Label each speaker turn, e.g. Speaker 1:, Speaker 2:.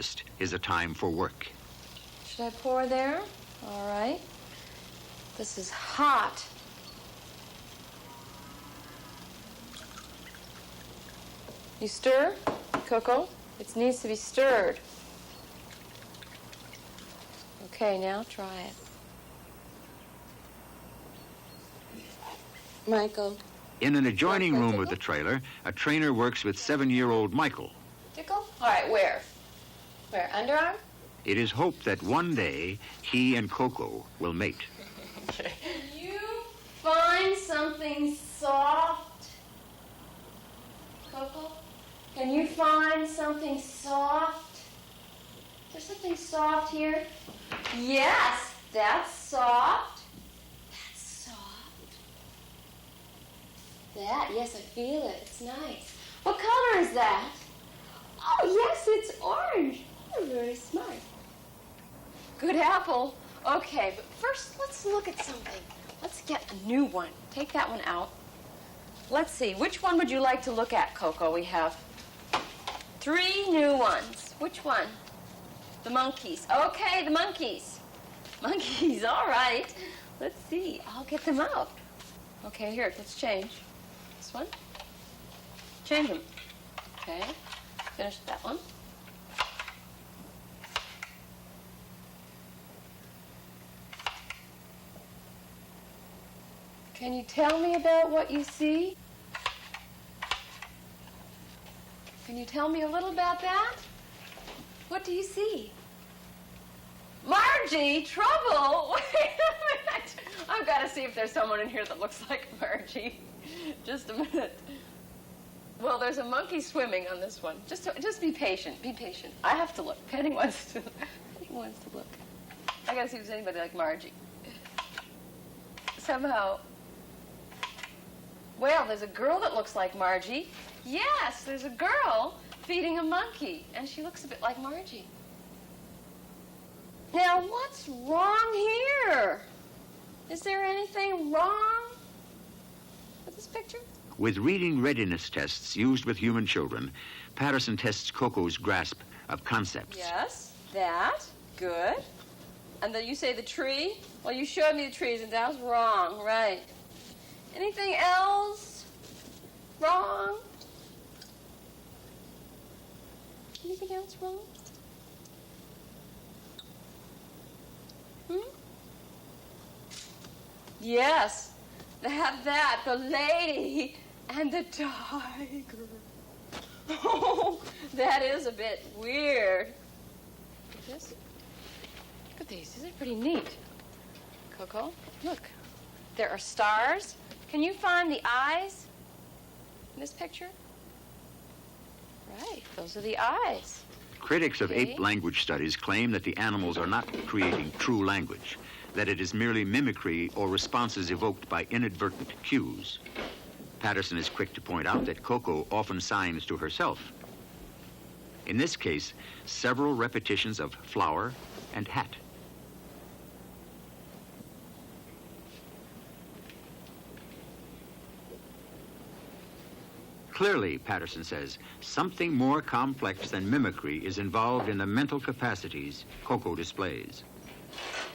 Speaker 1: breakfast is a time for work.
Speaker 2: Should I pour there? All right. This is hot. You stir, Koko? It needs to be stirred. Okay, now try it. Michael.
Speaker 1: In an adjoining room of the trailer, a trainer works with 7-year-old Michael.
Speaker 2: Tickle? All right, where? Where, underarm?
Speaker 1: It is hoped that one day he and Koko will mate.
Speaker 2: Can you find something soft? Koko? Can you find something soft? Is there something soft here? Yes, that's soft. That's soft. That, yes, I feel it. It's nice. What color is that? Oh, yes, it's orange. You're very smart. Good apple. Okay, but first let's look at something. Let's get a new one. Take that one out. Let's see. Which one would you like to look at, Koko? We have 3 new ones. Which one? The monkeys. Okay, the monkeys. Monkeys, all right. Let's see. I'll get them out. Okay, here, let's change. This one. Change them. Okay, finish that one. Can you tell me about what you see? Can you tell me a little about that? What do you see? Margie, trouble! Wait a minute. I've got to see if there's someone in here that looks like Margie. Just a minute. Well, there's a monkey swimming on this one. Just be patient. Be patient. I have to look. Penny wants to look. I got to see if there's anybody like Margie. Somehow. Well, there's a girl that looks like Margie. Yes, there's a girl feeding a monkey, and she looks a bit like Margie. Now, what's wrong here? Is there anything wrong with this picture?
Speaker 1: With reading readiness tests used with human children, Patterson tests Koko's grasp of concepts.
Speaker 2: Yes, that. Good. And then you say the tree? Well, you showed me the trees, and that was wrong. Right. Anything else wrong? Anything else wrong? Yes, that, the lady and the tiger. Oh, that is a bit weird. Look at this. Look at these. These are pretty neat. Koko, look. There are stars. Can you find the eyes in this picture? Right, those are the eyes.
Speaker 1: Critics of ape language studies claim that the animals are not creating true language, that it is merely mimicry or responses evoked by inadvertent cues. Patterson is quick to point out that Koko often signs to herself. In this case, several repetitions of flower and hat. Clearly, Patterson says, something more complex than mimicry is involved in the mental capacities Koko displays.